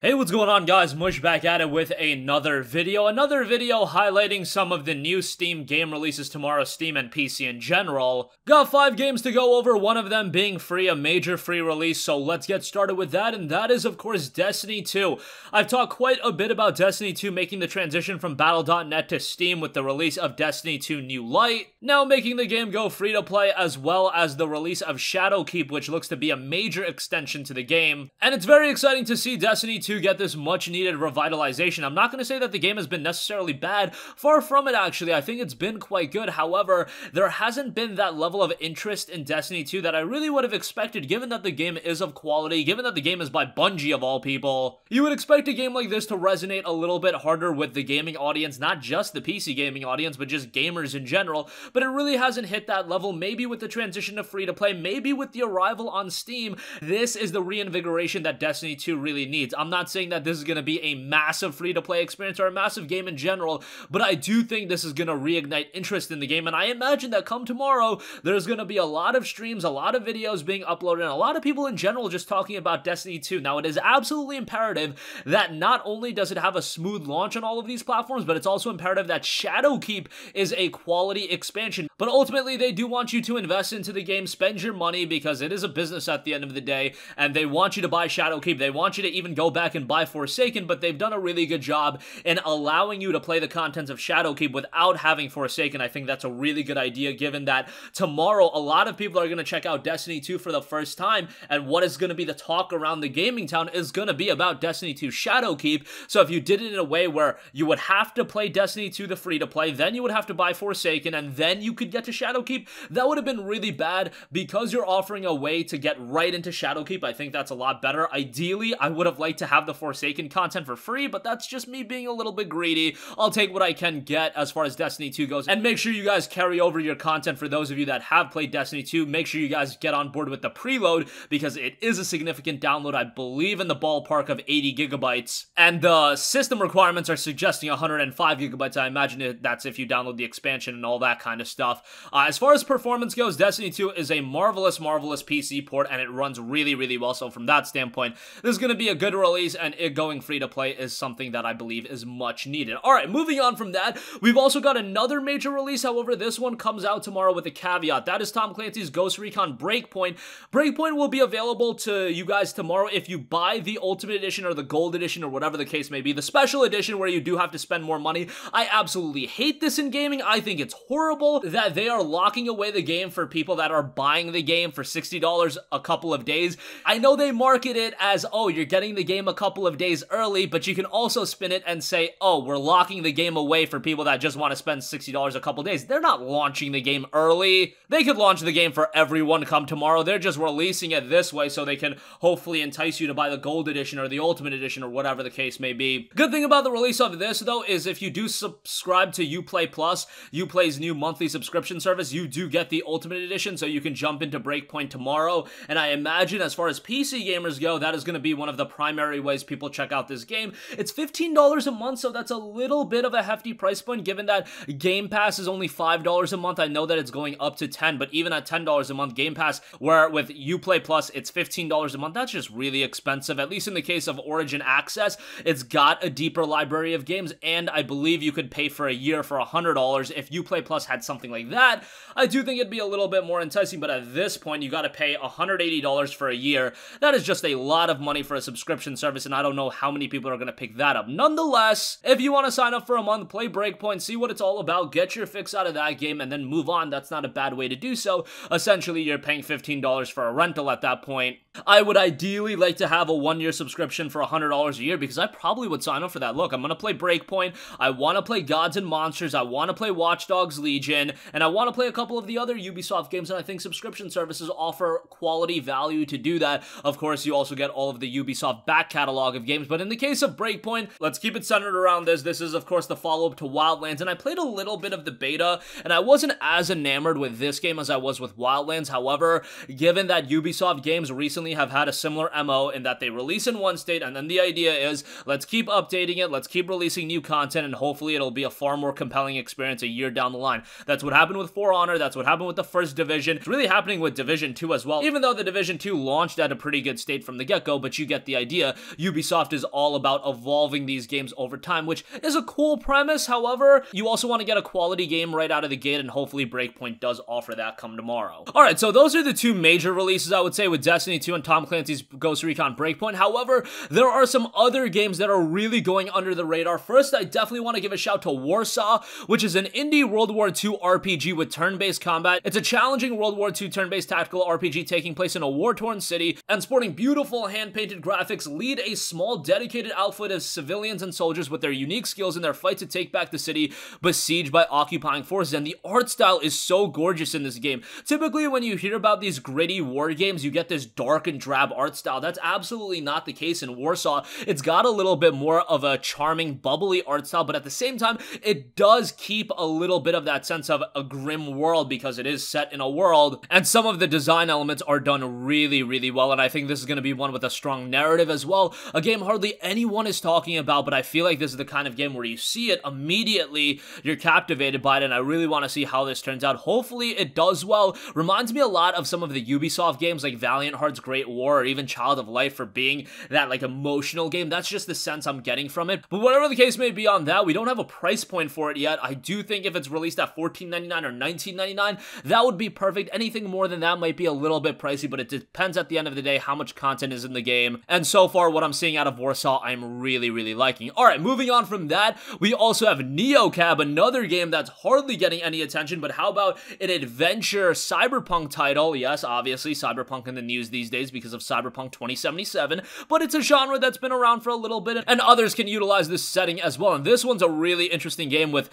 Hey, what's going on, guys? Mush back at it with another video highlighting some of the new Steam game releases tomorrow, Steam and PC in general. Got 5 games to go over, one of them being free, a major free release, so let's get started with that, and that is, of course, Destiny 2. I've talked quite a bit about Destiny 2 making the transition from Battle.net to Steam with the release of Destiny 2 New Light, now making the game go free-to-play, as well as the release of Shadowkeep, which looks to be a major extension to the game, and it's very exciting to see Destiny 2 get this much needed revitalization. I'm not going to say that the game has been necessarily bad, far from it actually. I think it's been quite good. However, there hasn't been that level of interest in Destiny 2 that I really would have expected, given that the game is of quality, given that the game is by Bungie of all people. You would expect a game like this to resonate a little bit harder with the gaming audience, not just the PC gaming audience, but just gamers in general, but it really hasn't hit that level. Maybe with the transition to free-to-play, maybe with the arrival on Steam, this is the reinvigoration that Destiny 2 really needs. I'm not saying that this is going to be a massive free-to-play experience or a massive game in general, but I do think this is going to reignite interest in the game, and I imagine that come tomorrow, there's going to be a lot of streams, a lot of videos being uploaded, and a lot of people in general just talking about Destiny 2. Now, it is absolutely imperative that not only does it have a smooth launch on all of these platforms, but it's also imperative that Shadowkeep is a quality expansion. But ultimately, they do want you to invest into the game, spend your money, because it is a business at the end of the day, and they want you to buy Shadowkeep. They want you to even go back and buy Forsaken, but they've done a really good job in allowing you to play the contents of Shadowkeep without having Forsaken. I think that's a really good idea, given that tomorrow a lot of people are going to check out Destiny 2 for the first time, and what is going to be the talk around the gaming town is going to be about Destiny 2 Shadowkeep. So if you did it in a way where you would have to play Destiny 2 the free-to-play, then you would have to buy Forsaken, and then you could get to Shadowkeep, that would have been really bad. Because you're offering a way to get right into Shadowkeep, I think that's a lot better. Ideally, I would have liked to have the Forsaken content for free, but that's just me being a little bit greedy. I'll take what I can get as far as Destiny 2 goes, and make sure you guys carry over your content. For those of you that have played Destiny 2, make sure you guys get on board with the preload, because it is a significant download. I believe in the ballpark of 80 gigabytes, and the system requirements are suggesting 105 gigabytes. I imagine that's if you download the expansion and all that kind of stuff. As far as performance goes, Destiny 2 is a marvelous PC port, and it runs really, really well. So from that standpoint, this is going to be a good release, and it going free to play is something that I believe is much needed. Alright, moving on from that, we've also got another major release. However, this one comes out tomorrow with a caveat. That is Tom Clancy's Ghost Recon Breakpoint. Breakpoint will be available to you guys tomorrow if you buy the Ultimate Edition or the Gold Edition or whatever the case may be. The Special Edition, where you do have to spend more money. I absolutely hate this in gaming. I think it's horrible that they are locking away the game for people that are buying the game for $60 a couple of days. I know they market it as, oh, you're getting the game a couple of days early, but you can also spin it and say, oh, we're locking the game away for people that just want to spend $60 a couple days. They're not launching the game early. They could launch the game for everyone come tomorrow. They're just releasing it this way so they can hopefully entice you to buy the Gold Edition or the Ultimate Edition or whatever the case may be. Good thing about the release of this, though, is if you do subscribe to Uplay Plus, Uplay's new monthly subscription service, you do get the Ultimate Edition, so you can jump into Breakpoint tomorrow. And I imagine, as far as PC gamers go, that is going to be one of the primary ways people check out this game. It's $15 a month, so that's a little bit of a hefty price point, given that Game Pass is only $5 a month. I know that it's going up to $10, but even at $10 a month, Game Pass, where with Uplay Plus, it's $15 a month, that's just really expensive. At least in the case of Origin Access, it's got a deeper library of games, and I believe you could pay for a year for $100. If Uplay Plus had something like that, I do think it'd be a little bit more enticing, but at this point, you gotta pay $180 for a year. That is just a lot of money for a subscription service, and I don't know how many people are gonna pick that up. Nonetheless, if you want to sign up for a month, play Breakpoint, see what it's all about, get your fix out of that game, and then move on, that's not a bad way to do so. Essentially, you're paying $15 for a rental at that point. I would ideally like to have a one-year subscription for $100 a year, because I probably would sign up for that. Look, I'm gonna play Breakpoint, I want to play Gods and Monsters, I want to play Watch Dogs Legion, and I want to play a couple of the other Ubisoft games, and I think subscription services offer quality value to do that. Of course, you also get all of the Ubisoft back catalog of games, but in the case of Breakpoint, let's keep it centered around this. This is, of course, the follow-up to Wildlands, and I played a little bit of the beta, and I wasn't as enamored with this game as I was with Wildlands. However, given that Ubisoft games recently have had a similar MO in that they release in one state, and then the idea is, let's keep updating it, let's keep releasing new content, and hopefully it'll be a far more compelling experience a year down the line. That's what happened with For Honor, that's what happened with the first Division. It's really happening with Division 2 as well, even though the Division 2 launched at a pretty good state from the get-go, but you get the idea. Ubisoft is all about evolving these games over time, which is a cool premise. However, you also want to get a quality game right out of the gate, and hopefully Breakpoint does offer that come tomorrow. Alright, so those are the two major releases, I would say, with Destiny 2 and Tom Clancy's Ghost Recon Breakpoint. However, there are some other games that are really going under the radar. First, I definitely want to give a shout to Warsaw, which is an indie World War II RPG with turn-based combat. It's a challenging World War II turn-based tactical RPG taking place in a war-torn city, and sporting beautiful hand-painted graphics. Lead a small dedicated outfit of civilians and soldiers with their unique skills in their fight to take back the city besieged by occupying forces, and the art style is so gorgeous in this game. Typically, when you hear about these gritty war games, you get this dark and drab art style. That's absolutely not the case in Warsaw. It's got a little bit more of a charming, bubbly art style, but at the same time, it does keep a little bit of that sense of a grim world because it is set in a world, and some of the design elements are done really, really well, and I think this is going to be one with a strong narrative as well. A game hardly anyone is talking about, but I feel like this is the kind of game where you see it immediately, you're captivated by it, and I really want to see how this turns out. Hopefully it does well. Reminds me a lot of some of the Ubisoft games like Valiant Hearts Great War or even Child of Light for being that like emotional game. That's just the sense I'm getting from it. But whatever the case may be on that, we don't have a price point for it yet. I do think if it's released at $14.99 or $19.99, that would be perfect. Anything more than that might be a little bit pricey, but it depends at the end of the day how much content is in the game. And so far, what I'm seeing out of Warsaw, I'm really, really liking. Alright, moving on from that, we also have NeoCab, another game that's hardly getting any attention, but how about an adventure cyberpunk title? Yes, obviously, cyberpunk in the news these days because of Cyberpunk 2077, but it's a genre that's been around for a little bit, and others can utilize this setting as well. And this one's a really interesting game with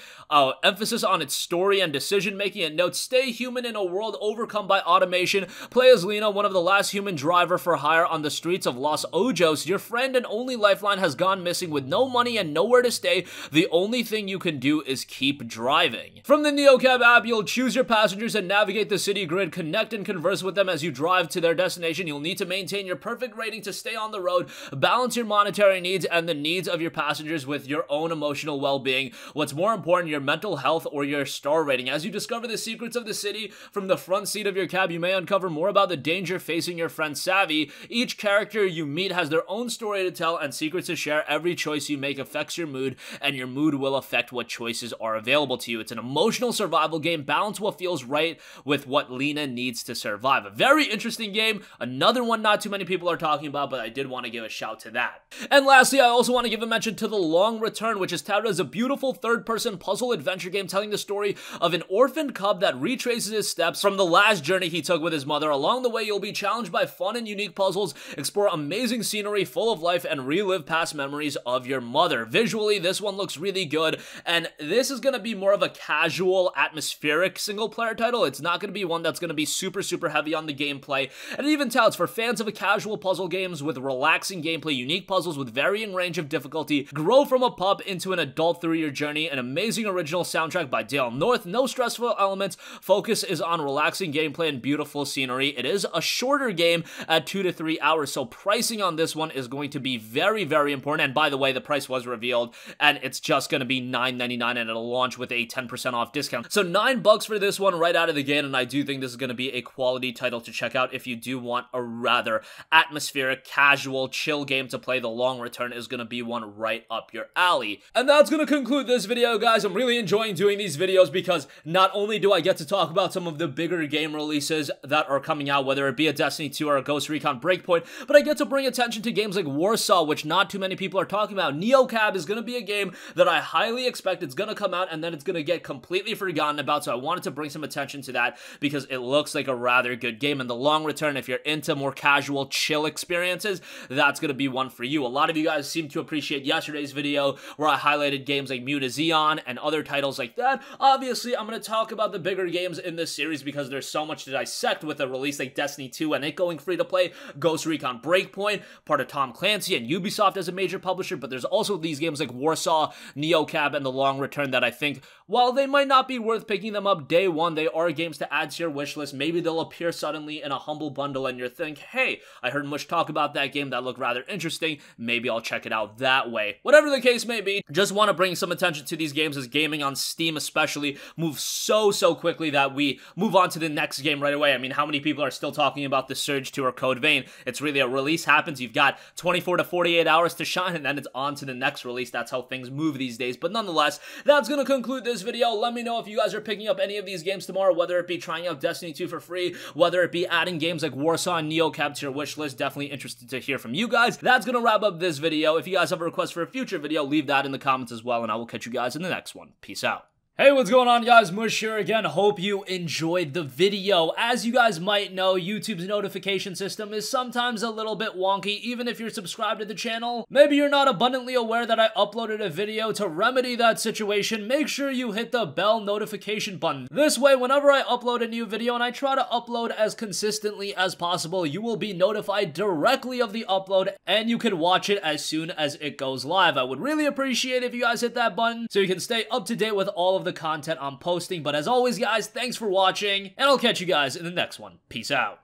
emphasis on its story and decision-making. And note, stay human in a world overcome by automation. Play as Lena, one of the last human driver for hire on the streets of Los Ojos. Your friend and only lifeline has gone missing with no money and nowhere to stay. The only thing you can do is keep driving. From the NeoCab app, you'll choose your passengers and navigate the city grid, connect and converse with them as you drive to their destination. You'll need to maintain your perfect rating to stay on the road, balance your monetary needs and the needs of your passengers with your own emotional well-being. What's more important, your mental health or your star rating? As you discover the secrets of the city from the front seat of your cab, you may uncover more about the danger facing your friend Savvy. Each character you meet has their own story to tell and secrets to share. Every choice you make affects your mood, and your mood will affect what choices are available to you. It's an emotional survival game. Balance what feels right with what Lena needs to survive. A very interesting game. Another one not too many people are talking about, but I did want to give a shout to that. And lastly, I also want to give a mention to The Long Return, which is touted as a beautiful third-person puzzle adventure game telling the story of an orphaned cub that retraces his steps from the last journey he took with his mother. Along the way, you'll be challenged by fun and unique puzzles, explore amazing scenery full of life, and relive past memories of your mother. Visually, this one looks really good, and this is going to be more of a casual, atmospheric single-player title. It's not going to be one that's going to be super, super heavy on the gameplay, and it even touts for fans of a casual puzzle games with relaxing gameplay, unique puzzles with varying range of difficulty, grow from a pup into an adult through your journey, an amazing original soundtrack by Dale North, no stressful elements, focus is on relaxing gameplay and beautiful scenery. It is a shorter game at 2 to 3 hours, so pricing on this one is going to be very, very important. And by the way, the price was revealed, and it's just going to be $9.99, and it'll launch with a 10% off discount. So $9 for this one right out of the gate, and I do think this is going to be a quality title to check out if you do want a rather atmospheric, casual, chill game to play. The Long Return is going to be one right up your alley. And that's going to conclude this video, guys. I'm really enjoying doing these videos because not only do I get to talk about some of the bigger game releases that are coming out, whether it be a Destiny 2 or a Ghost Recon Breakpoint, but I get to bring attention to games like Warsaw, which not too many people are talking about. NeoCab is going to be a game that I highly expect it's going to come out and then it's going to get completely forgotten about, so I wanted to bring some attention to that because it looks like a rather good game. And The Long Return, if you're into more casual, chill experiences, that's going to be one for you. A lot of you guys seem to appreciate yesterday's video where I highlighted games like Mutazion and other titles like that. Obviously, I'm going to talk about the bigger games in this series because there's so much to dissect with a release like Destiny 2 and it going free to play, Ghost Recon Breakpoint, part of Tom Clancy and Ubisoft as a major publisher, but there's also these games like Warsaw, NeoCab, and The Long Return that I think, while they might not be worth picking them up day one, they are games to add to your wish list. Maybe they'll appear suddenly in a humble bundle and you think, hey, I heard Mush talk about that game, that looked rather interesting, maybe I'll check it out that way. Whatever the case may be, just want to bring some attention to these games as gaming on Steam especially moves so quickly that we move on to the next game right away. I mean, how many people are still talking about The Surge 2 or Code Vein? It's really a release happens, you've got 24 to 48 hours to shine, and then it's on to the next release. That's how things move these days. But nonetheless, that's gonna conclude this video. Let me know if you guys are picking up any of these games tomorrow, whether it be trying out Destiny 2 for free, whether it be adding games like Warsaw and NeoCab to your wish list. Definitely interested to hear from you guys. That's gonna wrap up this video. If you guys have a request for a future video, leave that in the comments as well, and I will catch you guys in the next one. Peace out. Hey, what's going on, guys? Mush here again. Hope you enjoyed the video. As you guys might know, YouTube's notification system is sometimes a little bit wonky, even if you're subscribed to the channel. Maybe you're not abundantly aware that I uploaded a video. To remedy that situation, make sure you hit the bell notification button. This way, whenever I upload a new video, and I try to upload as consistently as possible, you will be notified directly of the upload, and you can watch it as soon as it goes live. I would really appreciate if you guys hit that button so you can stay up to date with all of the content I'm posting. But as always, guys, thanks for watching, and I'll catch you guys in the next one. Peace out.